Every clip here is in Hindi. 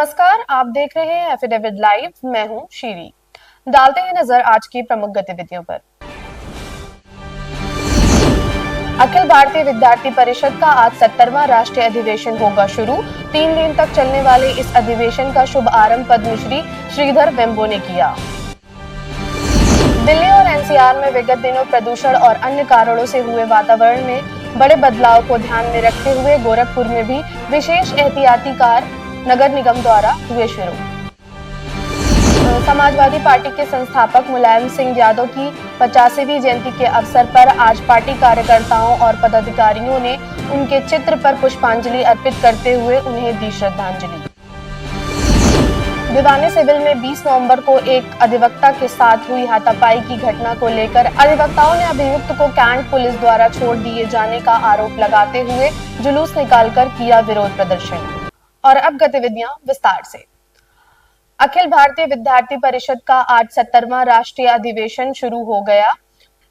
नमस्कार, आप देख रहे हैं एफिडेविट लाइव। मैं हूं शीरी। डालते हैं नजर आज की प्रमुख गतिविधियों पर। अखिल भारतीय विद्यार्थी परिषद का आज 70वां राष्ट्रीय अधिवेशन होगा शुरू। 3 दिन तक चलने वाले इस अधिवेशन का शुभ आरंभ पद्मश्री श्रीधर वेम्बो ने किया। दिल्ली और एनसीआर में विगत दिनों प्रदूषण और अन्य कारणों से हुए वातावरण में बड़े बदलाव को ध्यान में रखते हुए गोरखपुर में भी विशेष एहतियाती कार्य नगर निगम द्वारा हुए शुरू। समाजवादी पार्टी के संस्थापक मुलायम सिंह यादव की 85वीं जयंती के अवसर पर आज पार्टी कार्यकर्ताओं और पदाधिकारियों ने उनके चित्र पर पुष्पांजलि अर्पित करते हुए उन्हें दी श्रद्धांजलि। दीवाने सिविल में 20 नवंबर को एक अधिवक्ता के साथ हुई हाथापाई की घटना को लेकर अधिवक्ताओं ने अभियुक्त को कैंट पुलिस द्वारा छोड़ दिए जाने का आरोप लगाते हुए जुलूस निकालकर किया विरोध प्रदर्शन। और अब गतिविधियां विस्तार से। अखिल भारतीय विद्यार्थी परिषद का आज 70वां राष्ट्रीय अधिवेशन शुरू हो गया।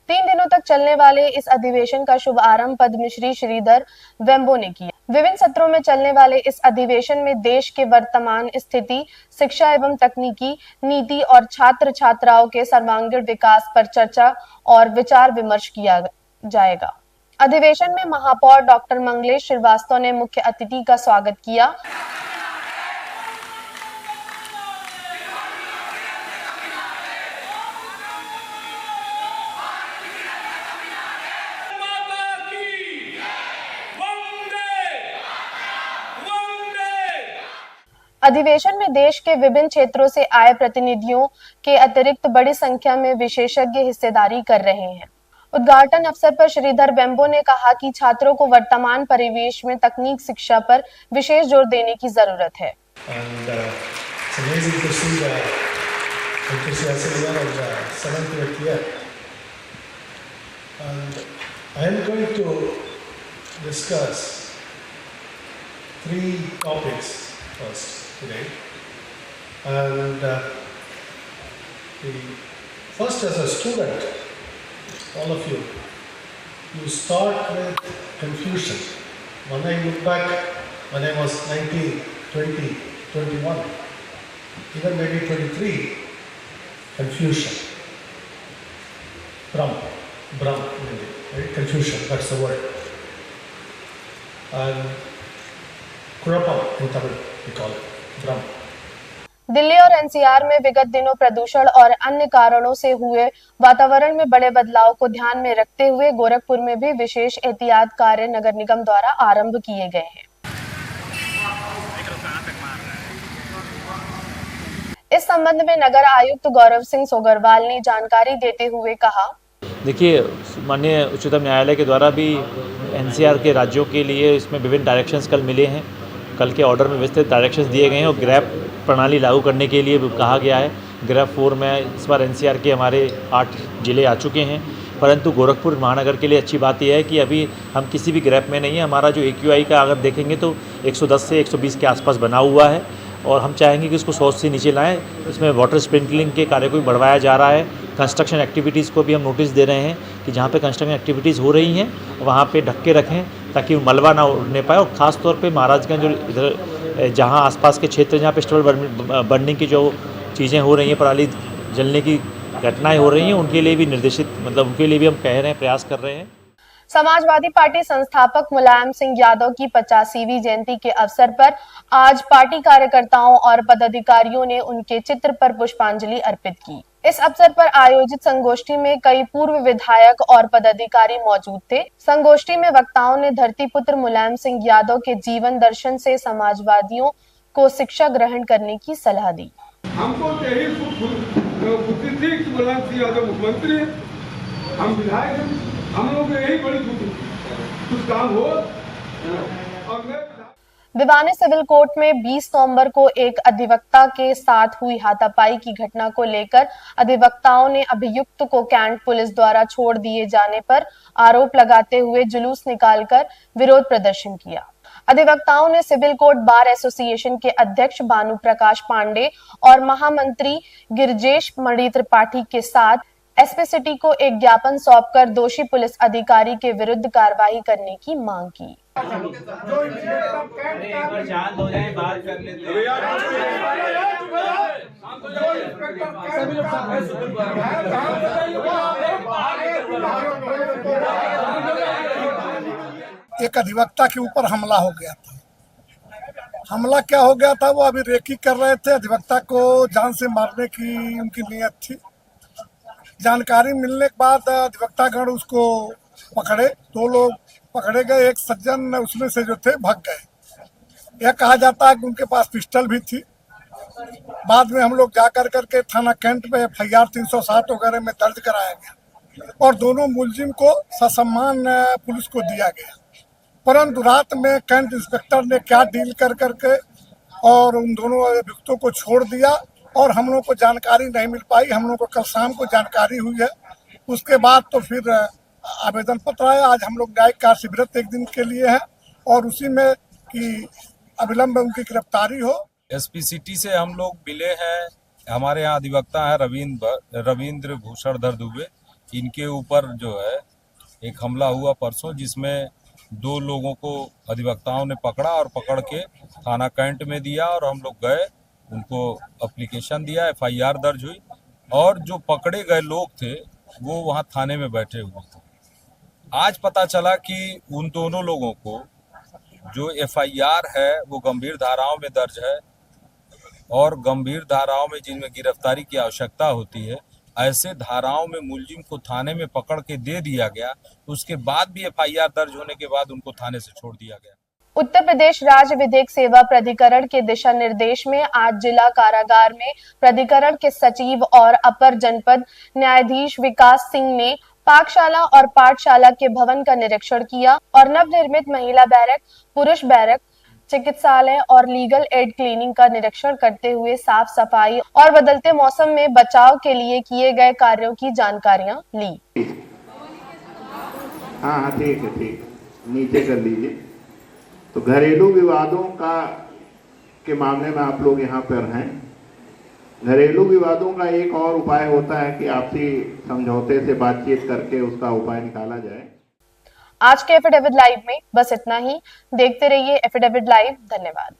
3 दिनों तक चलने वाले इस अधिवेशन का शुभ आरंभ पद्मश्री श्रीधर वेम्बो ने किया। विभिन्न सत्रों में चलने वाले इस अधिवेशन में देश के वर्तमान स्थिति, शिक्षा एवं तकनीकी नीति और छात्र छात्राओं के सर्वांगीण विकास पर चर्चा और विचार विमर्श किया जाएगा। अधिवेशन में महापौर डॉक्टर मंगलेश श्रीवास्तव ने मुख्य अतिथि का स्वागत किया। अधिवेशन में देश के विभिन्न क्षेत्रों से आए प्रतिनिधियों के अतिरिक्त बड़ी संख्या में विशेषज्ञ हिस्सेदारी कर रहे हैं। उद्घाटन अवसर पर श्रीधर वेम्बो ने कहा कि छात्रों को वर्तमान परिवेश में तकनीक शिक्षा पर विशेष जोर देने की जरूरत है। Today, and first, as a student, all of you start with confusion. When I look back, when I was 19, 20, 21, even maybe 23, confusion, Brahm, right? Confusion, that's the word. And Kurapam in Tamil, we call it. Delhi और एनसीआर में विगत दिनों प्रदूषण और अन्य कारणों से हुए वातावरण में बड़े बदलाव को ध्यान में रखते हुए गोरखपुर में भी विशेष एहतियात कार्य नगर निगम द्वारा आरंभ किए गए हैं। इस संबंध में नगर आयुक्त गौरव सिंह सोगरवाल ने जानकारी देते हुए कहा, देखिए, माननीय उच्चतम न्यायालय के द्वारा भी एनसीआर के राज्यों के लिए इसमें विभिन्न डायरेक्शंस कल मिले हैं। कल के ऑर्डर में विस्तृत डायरेक्शंस दिए गए हैं और ग्रैप प्रणाली लागू करने के लिए कहा गया है। ग्रैप 4 में इस बार एनसीआर के हमारे 8 जिले आ चुके हैं, परंतु गोरखपुर महानगर के लिए अच्छी बात यह है कि अभी हम किसी भी ग्रैप में नहीं है। हमारा जो AQI का अगर देखेंगे तो 110 से 120 के आसपास बना हुआ है और हम चाहेंगे कि इसको 100 से नीचे लाएँ। इसमें वाटर स्प्रिंकलिंग के कार्य को भी बढ़वाया जा रहा है। कंस्ट्रक्शन एक्टिविटीज़ को भी हम नोटिस दे रहे हैं कि जहाँ पे कंस्ट्रक्शन एक्टिविटीज़ हो रही हैं वहाँ पे ढक्के रखें ताकि मलबा ना उड़ने पाए। और ख़ास तौर पे महाराजगंज जो इधर जहाँ आसपास के क्षेत्र जहाँ पे स्टबल बर्निंग की जो चीज़ें हो रही हैं, पराली जलने की घटनाएं हो रही हैं, उनके लिए भी निर्देशित उनके लिए भी हम कह रहे हैं, प्रयास कर रहे हैं। समाजवादी पार्टी संस्थापक मुलायम सिंह यादव की 85वीं जयंती के अवसर पर आज पार्टी कार्यकर्ताओं और पदाधिकारियों ने उनके चित्र पर पुष्पांजलि अर्पित की। इस अवसर पर आयोजित संगोष्ठी में कई पूर्व विधायक और पदाधिकारी मौजूद थे। संगोष्ठी में वक्ताओं ने धरतीपुत्र मुलायम सिंह यादव के जीवन दर्शन से समाजवादियों को शिक्षा ग्रहण करने की सलाह दी। हमको यही खुशी थी कि मुलायम सिंह यादव मुख्यमंत्री, हम विधायक हैं, हम लोग यही बड़ी कुछ काम हो। दीवाने सिविल कोर्ट में 20 नवंबर को एक अधिवक्ता के साथ हुई हाथापाई की घटना को लेकर अधिवक्ताओं ने अभियुक्त को कैंट पुलिस द्वारा छोड़ दिए जाने पर आरोप लगाते हुए जुलूस निकालकर विरोध प्रदर्शन किया। अधिवक्ताओं ने सिविल कोर्ट बार एसोसिएशन के अध्यक्ष भानु प्रकाश पांडे और महामंत्री गिरिजेश मणि त्रिपाठी के साथ एसपी सिटी को एक ज्ञापन सौंपकर दोषी पुलिस अधिकारी के विरुद्ध कार्रवाई करने की मांग की। एक बार शांत हो जाए, बात कर लेते हैं। एक अधिवक्ता के ऊपर हमला हो गया था। हमला क्या हो गया था, वो अभी रेकी कर रहे थे। अधिवक्ता को जान से मारने की उनकी नीयत थी। जानकारी मिलने के बाद अधिवक्तागण उसको पकड़े। 2 लोग पकड़े गए, एक सज्जन उसमें से जो थे भाग गए। यह कहा जाता है कि उनके पास पिस्टल भी थी। बाद में हम लोग जा करके थाना कैंट में FIR 307 वगैरह में दर्ज कराया गया और दोनों मुलजिम को ससम्मान पुलिस को दिया गया। परंतु रात में कैंट इंस्पेक्टर ने क्या डील करके और उन दोनों अभियुक्तों को छोड़ दिया और हम लोग को जानकारी नहीं मिल पाई। हम लोग को कल शाम को जानकारी हुई है। उसके बाद तो फिर आवेदन पत्र आया। आज हम लोग न्यायिक कार्य शिविर 1 दिन के लिए है और उसी में कि अविलंब उनकी गिरफ्तारी हो। SPCT से हम लोग मिले हैं। हमारे यहाँ अधिवक्ता है रविंद्र भूषणधर दुबे। इनके ऊपर जो है एक हमला हुआ परसों, जिसमें 2 लोगों को अधिवक्ताओं ने पकड़ा और पकड़ के थाना कैंट में दिया और हम लोग गए, उनको एप्लीकेशन दिया, FIR दर्ज हुई और जो पकड़े गए लोग थे वो वहाँ थाने में बैठे हुए थे। आज पता चला कि उन दोनों लोगों को जो FIR है वो गंभीर धाराओं में दर्ज है और गंभीर धाराओं में जिनमें गिरफ्तारी की आवश्यकता होती है, ऐसे धाराओं में मुलजिम को थाने में पकड़ के दे दिया गया। उसके बाद भी FIR दर्ज होने के बाद उनको थाने से छोड़ दिया गया। उत्तर प्रदेश राज्य विधिक सेवा प्राधिकरण के दिशा निर्देश में आज जिला कारागार में प्राधिकरण के सचिव और अपर जनपद न्यायाधीश विकास सिंह ने पाकशाला और पाठशाला के भवन का निरीक्षण किया और नवनिर्मित महिला बैरक, पुरुष बैरक, चिकित्सालय और लीगल एड क्लीनिंग का निरीक्षण करते हुए साफ सफाई और बदलते मौसम में बचाव के लिए किए गए कार्यों की जानकारियां ली। हाँ ठीक है, नीचे कर लीजिए। तो घरेलू विवादों के मामले में आप लोग यहाँ पर हैं। घरेलू विवादों का एक और उपाय होता है कि आपसी समझौते से बातचीत करके उसका उपाय निकाला जाए। आज के एफिडेविट लाइव में बस इतना ही। देखते रहिए एफिडेविट लाइव। धन्यवाद।